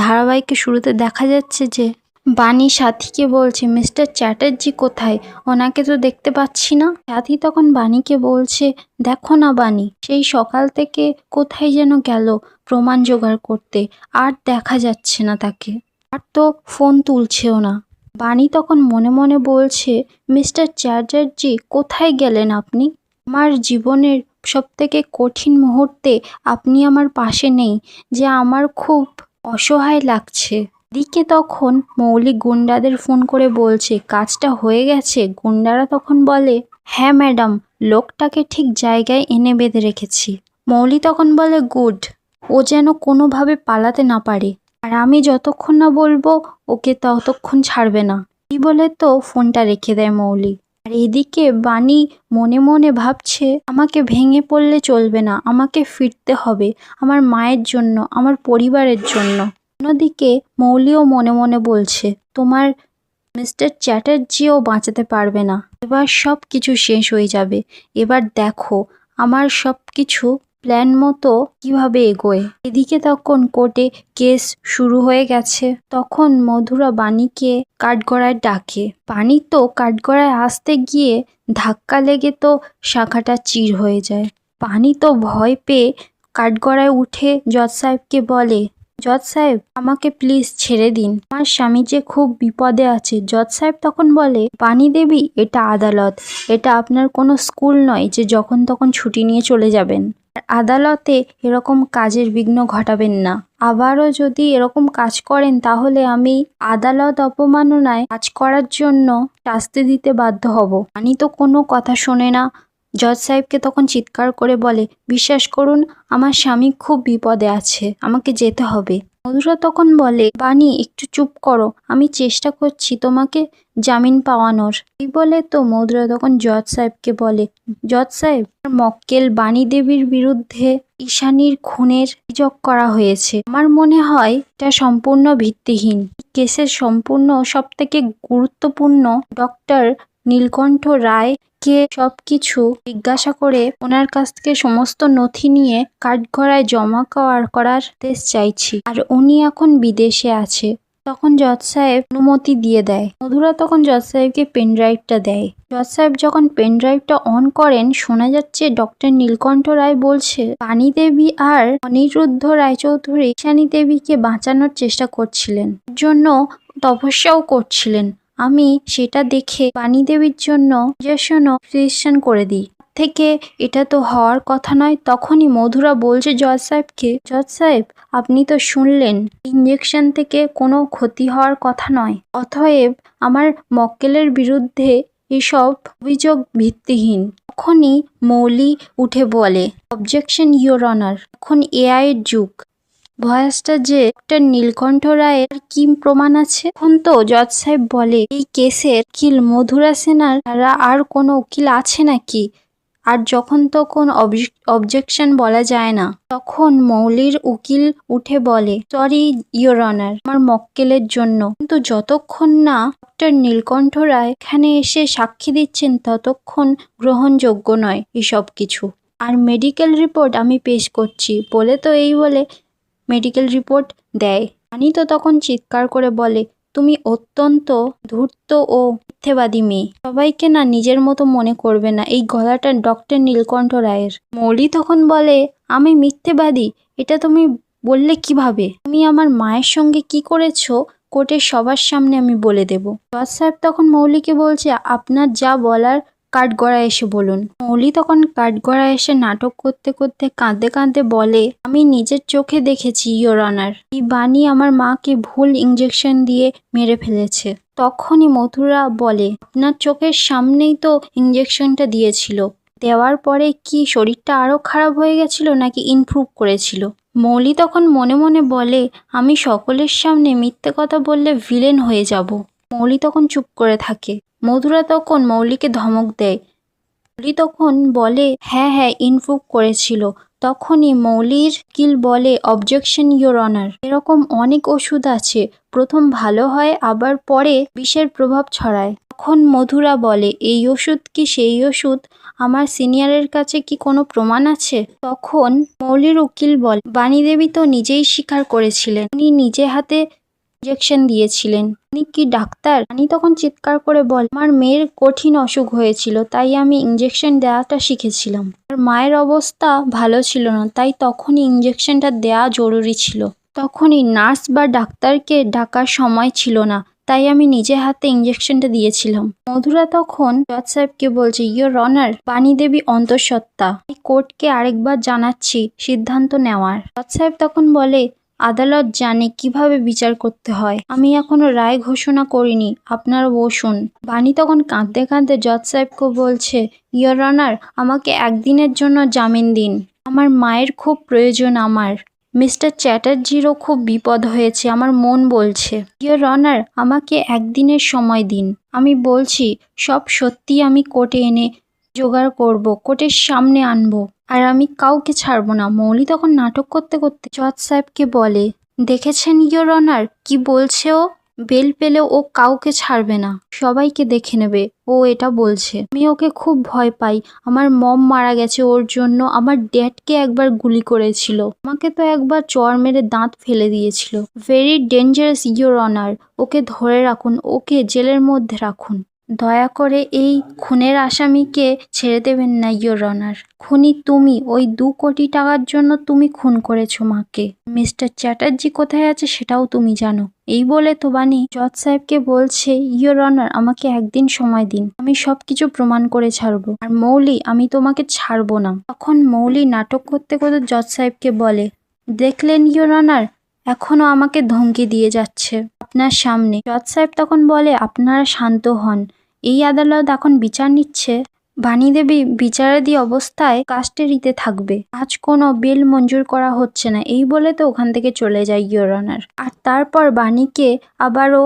ধারাবাহিকের শুরুতে দেখা যাচ্ছে যে বাণী সাথীকে বলছে মিস্টার চ্যাটার্জি কোথায়, ওনাকে তো দেখতে পাচ্ছি না। সাথী তখন বাণীকে বলছে, দেখো না বাণী, সেই সকাল থেকে কোথায় যেন গেল প্রমাণ জোগাড় করতে, আর দেখা যাচ্ছে না তাকে, আর তো ফোন তুলছেও না। বাণী তখন মনে মনে বলছে, মিস্টার চ্যাটার্জি কোথায় গেলেন আপনি? আমার জীবনের সবথেকে কঠিন মুহূর্তে আপনি আমার পাশে নেই, যে আমার খুব অসহায় লাগছে। দিকে তখন মৌলি গুন্ডাদের ফোন করে বলছে কাজটা হয়ে গেছে। গুন্ডারা তখন বলে, হ্যাঁ ম্যাডাম, লোকটাকে ঠিক জায়গায় এনে বেঁধে রেখেছি। মৌলি তখন বলে, গুড, ও যেন কোনোভাবে পালাতে না পারে, আর আমি যতক্ষণ না বলবো ওকে ততক্ষণ ছাড়বে না। এই বলে তো ফোনটা রেখে দেয় মৌলি। আর এদিকে বাণী মনে মনে ভাবছে, আমাকে ভেঙে পড়লে চলবে না, আমাকে ফিরতে হবে আমার মায়ের জন্য, আমার পরিবারের জন্য। অন্যদিকে মৌলিও মনে মনে বলছে, তোমার মিস্টার চ্যাটার্জিও বাঁচাতে পারবে না, এবার সব কিছু শেষ হয়ে যাবে। এবার দেখো আমার সব কিছু প্ল্যান মতো কিভাবে এগোয়। এদিকে তখন কোর্টে কেস শুরু হয়ে গেছে। তখন মধুরা বাণীকে কাঠগড়ায় ডাকে। বাণী তো কাঠগড়ায় আসতে গিয়ে ধাক্কা লেগে তো শাখাটা চির হয়ে যায়। বাণী তো ভয় পেয়ে কাঠগড়ায় উঠে জজ সাহেবকে বলে, জজ সাহেব আমাকে প্লিজ ছেড়ে দিন, আমার স্বামী যে খুব বিপদে আছে। জজ সাহেব তখন বলে, বাণী দেবী, এটা আদালত, এটা আপনার কোনো স্কুল নয় যে যখন তখন ছুটি নিয়ে চলে যাবেন। আদালতে এরকম কাজের বিঘ্ন ঘটাবেন না। আবারও যদি এরকম কাজ করেন তাহলে আমি আদালত অপমাননায় কাজ করার জন্য শাস্তি দিতে বাধ্য হব। বাণী তো কোনো কথা শোনে না। জজ সাহেবকে তখন চিৎকার করে বলে, বিশ্বাস করুন আমার স্বামী খুব বিপদে আছে, আমাকে যেতে হবে। মধুরা তখন বলে, বাণী একটু চুপ করো, আমি চেষ্টা করছি তোমাকে জামিন পাওয়ানোর। এই বলে তো মধুরা তখন জজ সাহেবকে বলে, জজ সাহেব, মক্কেল বাণী দেবীর বিরুদ্ধে ঈশানীর খুনের অভিযোগ করা হয়েছে। আমার মনে হয় এটা সম্পূর্ণ ভিত্তিহীন। কেসের সম্পূর্ণ সবথেকে গুরুত্বপূর্ণ ডক্টর নীলকণ্ঠ রায় কে সবকিছু জিজ্ঞাসা করে ওনার কাছ থেকে সমস্ত নথি নিয়ে কাঠগড়ায় জমা করার আদেশ চাইছি, আর উনি এখন বিদেশে আছে। তখন জজ সাহেব অনুমতি দিয়ে দেয়। মধুরা তখন জজ সাহেবকে পেন ড্রাইভটা দেয়। জজ সাহেব যখন পেন ড্রাইভটা অন করেন, শোনা যাচ্ছে ডক্টর নীলকণ্ঠ রায় বলছে, বাণী দেবী আর অনিরুদ্ধ রায়চৌধুরী ঈশানী দেবীকে বাঁচানোর চেষ্টা করছিলেন, জন্য তপস্যাও করছিলেন। আমি সেটা দেখে বাণী দেবীর জন্য ইনজেকশন করে দিই, থেকে এটা তো হওয়ার কথা নয়। তখনই মধুরা বলছে জজ সাহেবকে, জজ সাহেব আপনি তো শুনলেন ইনজেকশন থেকে কোনো ক্ষতি হওয়ার কথা নয়, অতএব আমার মক্কেলের বিরুদ্ধে এসব অভিযোগ ভিত্তিহীন। তখনই মৌলি উঠে বলে, অবজেকশন ইয়োর অনার, এখন এআই এর যুগ, ভয়েসটা যে ডক্টর নীলকণ্ঠ রায়ের কি প্রমাণ আছে? এখন তো জজ সাহেব বলে, এই কেসের উকিল মধুরা সিনহার ছাড়া আর কোনো উকিল আছে নাকি? আর যখন তখন অবজেকশন বলা যায় না। তখন মৌলির উকিল উঠে বলে, সরি ইয়োর অনার, আমার মক্কেলের জন্য, কিন্তু যতক্ষণ না ডক্টর নীলকণ্ঠ রায় এখানে এসে সাক্ষী দিচ্ছেন ততক্ষণ গ্রহণযোগ্য নয় এসব কিছু। আর মেডিকেল রিপোর্ট আমি পেশ করছি বলে তো এই বলে মেডিকেল রিপোর্ট দেয়। বাণী তো তখন চিৎকার করে বলে, তুমি অত্যন্ত ধূর্ত ও মিথ্যেবাদী মেয়ে, সবাইকে না নিজের মতো মনে করবে না। এই গলাটা ডক্টর নীলকণ্ঠ রায়ের। মৌলি তখন বলে, আমি মিথ্যেবাদী? এটা তুমি বললে কিভাবে? তুমি আমার মায়ের সঙ্গে কি করেছো কোর্টের সবার সামনে আমি বলে দেব। জজ সাহেব তখন মৌলিকে বলছে, আপনার যা বলার কাঠগড়ায় এসে বলুন। মৌলি তখন কাঠগড়ায় এসে নাটক করতে করতে কাঁদতে কাঁদতে বলে, আমি নিজের চোখে দেখেছি ইয়োর অনার, এই বাণী আমার মাকে ভুল ইঞ্জেকশন দিয়ে মেরে ফেলেছে। তখনই মধুরা বলে, আপনার চোখের সামনেই তো ইঞ্জেকশনটা দিয়েছিল, দেওয়ার পরে কি শরীরটা আরো খারাপ হয়ে গেছিল নাকি ইমপ্রুভ করেছিল? মৌলি তখন মনে মনে বলে, আমি সকলের সামনে মিথ্যে কথা বললে ভিলেন হয়ে যাব। মৌলি তখন চুপ করে থাকে। মধুরা তখন মৌলিকে ধমক দেয়। মৌলি তখন বলে, হ্যাঁ হ্যাঁ ইমপ্রুভ করেছিল, তখনই মৌলির উকিল বলে, অবজেকশন ইয়োর অনার, এরকম অনেক ওষুধ আছে, প্রথম ভালো হয় আবার পরে বিষের প্রভাব ছড়ায়। তখন মধুরা বলে, এই ওষুধ কি সেই ওষুধ? আমার সিনিয়রের কাছে কি কোনো প্রমাণ আছে? তখন মৌলির উকিল বলে, বাণী দেবী তো নিজেই স্বীকার করেছিলেন, উনি নিজে হাতে ইঞ্জেকশন দিয়েছিলেন। উনি কি ডাক্তার? বাণী তখন চিৎকার করে বলে, আমার মেয়ের কঠিন অসুখ হয়েছিল, তাই আমি ইঞ্জেকশন দেওয়াটা শিখেছিলাম। আর মায়ের অবস্থা ভালো ছিল না, তাই তখনই ইঞ্জেকশনটা দেওয়া জরুরি ছিল। তখনই নার্স বা ডাক্তারকে ডাকার সময় ছিল না, তাই আমি নিজে হাতে ইঞ্জেকশনটা দিয়েছিলাম। মধুরা তখন জজ সাহেবকে বলছে, ইয়োর অনার, বাণী দেবী অন্তঃসত্ত্বা, এই কোর্টকে আরেকবার জানাচ্ছি সিদ্ধান্ত নেওয়ার। জজ সাহেব তখন বলে, আদালত জানে কিভাবে বিচার করতে হয়, আমি এখনো রায় ঘোষণা করিনি, আপনারা বসুন। বাণী তখন কাঁদতে কাঁদতে জজ সাহেবকে বলছে, ইয়োর অনার, আমাকে একদিনের জন্য জামিন দিন, আমার মায়ের খুব প্রয়োজন, আমার মিস্টার চ্যাটার্জিরও খুব বিপদ হয়েছে, আমার মন বলছে। ইয়োর অনার, আমাকে একদিনের সময় দিন, আমি বলছি সব সত্যি আমি কোর্টে এনে জোগাড় করব, কোর্টের সামনে আনবো, আর আমি কাউকে ছাড়বো না। মৌলি তখন নাটক করতে করতে জজ সাহেবকে বলে, দেখেছেন ইয়োর অনার কি বলছে ও? বেল পেলে ও কাউকে ছাড়বে না, সবাইকে দেখে নেবে, ও এটা বলছে। আমি ওকে খুব ভয় পাই, আমার মম মারা গেছে ওর জন্য, আমার ড্যাডকে একবার গুলি করেছিল, আমাকে তো একবার চর মেরে দাঁত ফেলে দিয়েছিল। ভেরি ডেঞ্জারাস ইয়োর অনার, ওকে ধরে রাখুন, ওকে জেলের মধ্যে রাখুন, দয়া করে এই খুনের আসামিকে ছেড়ে দেবেন না ইয়োর অনার। খুনি তুমি, ওই 2 কোটি টাকার জন্য তুমি খুন করেছো মাকে। মিস্টার চ্যাটার্জি কোথায় আছে সেটাও তুমি জানো। এই বলে তো বাণী জজ সাহেবকে বলছে, ইয়োর অনার, আমাকে একদিন সময় দিন, আমি সবকিছু প্রমাণ করে ছাড়বো, আর মৌলি, আমি তোমাকে ছাড়বো না। তখন মৌলি নাটক করতে করতে জজ সাহেবকে বলে, দেখলেন ইয়োর অনার, এখনো আমাকে ধমকি দিয়ে যাচ্ছে আপনার সামনে। জজ সাহেব তখন বলে, আপনারা শান্ত হন, এই আদালত এখন বিচার নিচ্ছে, বাণী দেবী বিচারাধী অবস্থায় কাস্টাডিতে থাকবে, আজ কোনো বেল মঞ্জুর করা হচ্ছে না। এই বলে তো ওখান থেকে চলে যায় ইয়োর অনার। আর তারপর বাণীকে আবারও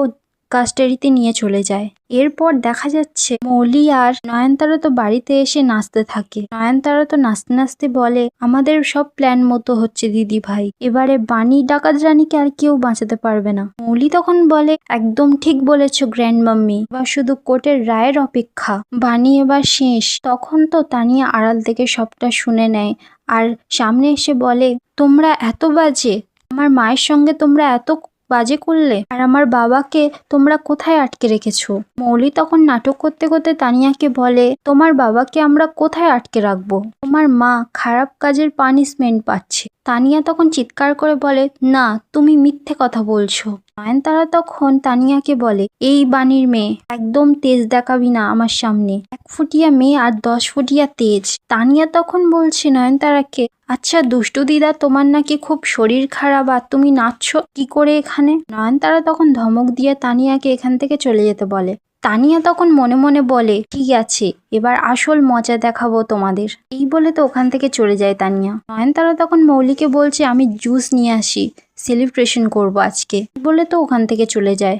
কাস্টাডিতে নিয়ে চলে যায়। এরপর দেখা যাচ্ছে মৌলি আর নয়নতারা তো বাড়িতে এসে নাচতে থাকে। নয়নতারা তো নাচতে নাচতে বলে, আমাদের সব প্ল্যান মতো হচ্ছে দিদি ভাই, এবারে বাণী ডাকাত রানীকে আর কেউ বাঁচাতে পারবে না। মৌলি তখন বলে, একদম ঠিক বলেছো গ্র্যান্ড মাম্মি, এবার শুধু কোর্টের রায়ের অপেক্ষা, বাণী এবার শেষ। তখন তো তানিয়া আড়াল থেকে সবটা শুনে নেয় আর সামনে এসে বলে, তোমরা এত বাজে, আমার মায়ের সঙ্গে তোমরা এত বাজে করলে, আর আমার বাবাকে তোমরা কোথায় আটকে রেখেছো? মৌলি তখন নাটক করতে করতে তানিয়াকে বলে, তোমার বাবাকে আমরা কোথায় আটকে রাখবো, তোমার মা খারাপ কাজের পানিশমেন্ট পাচ্ছে। তানিয়া তখন চিৎকার করে বলে, না, তুমি মিথ্যে কথা বলছো। নয়নতারা তখন তানিয়াকে বলে, এই বাণীর মেয়ে, একদম তেজ দেখাবি না আমার সামনে, 1 ফুটিয়া মেয়ে আর 10 ফুটিয়া তেজ। তানিয়া তখন বলছে নয়নতারাকে, আচ্ছা দুষ্টু দিদা, তোমার নাকি খুব শরীর খারাপ আর তুমি নাচছো কি করে এখানে? নয়নতারা তখন ধমক দিয়ে তানিয়াকে এখান থেকে চলে যেতে বলে। তানিয়া তখন মনে মনে বলে, ঠিক আছে, এবার আসল মজা দেখাবো তোমাদের। এই বলে তো ওখান থেকে চলে যায় তানিয়া। নয়নতারা তখন মৌলিকে বলছে, আমি জুস নিয়ে আসি, সেলিব্রেশন করব আজকে, বলে তো ওখান থেকে চলে যায়।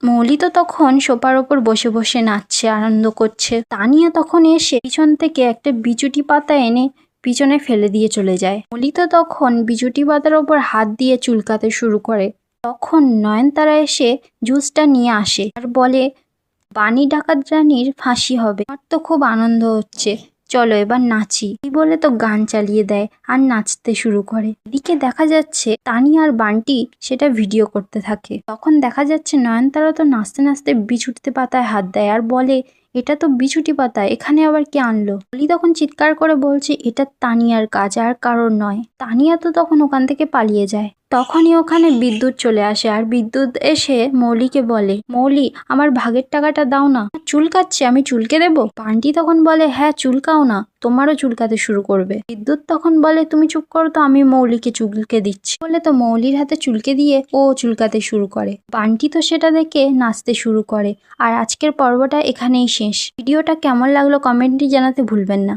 মৌলি তো তখন সোফার ওপর বসে বসে নাচছে, আনন্দ করছে। তানিয়া তখন এসে পিছন থেকে একটা বিচুটি পাতা এনে পিছনে ফেলে দিয়ে চলে যায়। মৌলি তো তখন বিচুটি পাতার ওপর হাত দিয়ে চুলকাতে শুরু করে। তখন নয়নতারা এসে জুসটা নিয়ে আসে আর বলে, বাণী ডাকাত রানীর ফাঁসি হবে, আমার তো খুব আনন্দ হচ্ছে, চলো এবার নাচি। এই বলে তো গান চালিয়ে দেয় আর নাচতে শুরু করে। এদিকে দেখা যাচ্ছে তানিয়া আর বান্টি সেটা ভিডিও করতে থাকে। তখন দেখা যাচ্ছে নয়নতারা তো নাচতে নাচতে বিছুটিতে পাতায় হাত দেয় আর বলে, এটা তো বিছুটি পাতা, এখানে আবার কে আনলো? অলি তখন চিৎকার করে বলছে, এটা তানিয়ার কাজ আর কারোর নয়। তানিয়া তো তখন ওখান থেকে পালিয়ে যায়। তখনই ওখানে বিদ্যুৎ চলে আসে আর বিদ্যুৎ এসে মৌলিকে বলে, মৌলি, আমার ভাগের টাকাটা দাও না, চুলকাচ্ছে, আমি চুলকে দেবো। বান্টি তখন বলে, হ্যাঁ চুলকাও না, তোমারও চুলকাতে শুরু করবে। বিদ্যুৎ তখন বলে, তুমি চুপ করো তো, আমি মৌলিকে চুলকে দিচ্ছি। বলে তো মৌলির হাতে চুলকে দিয়ে ও চুলকাতে শুরু করে। বান্টি তো সেটা দেখে নাচতে শুরু করে। আর আজকের পর্বটা এখানেই শেষ। ভিডিওটা কেমন লাগলো কমেন্টে জানাতে ভুলবেন না।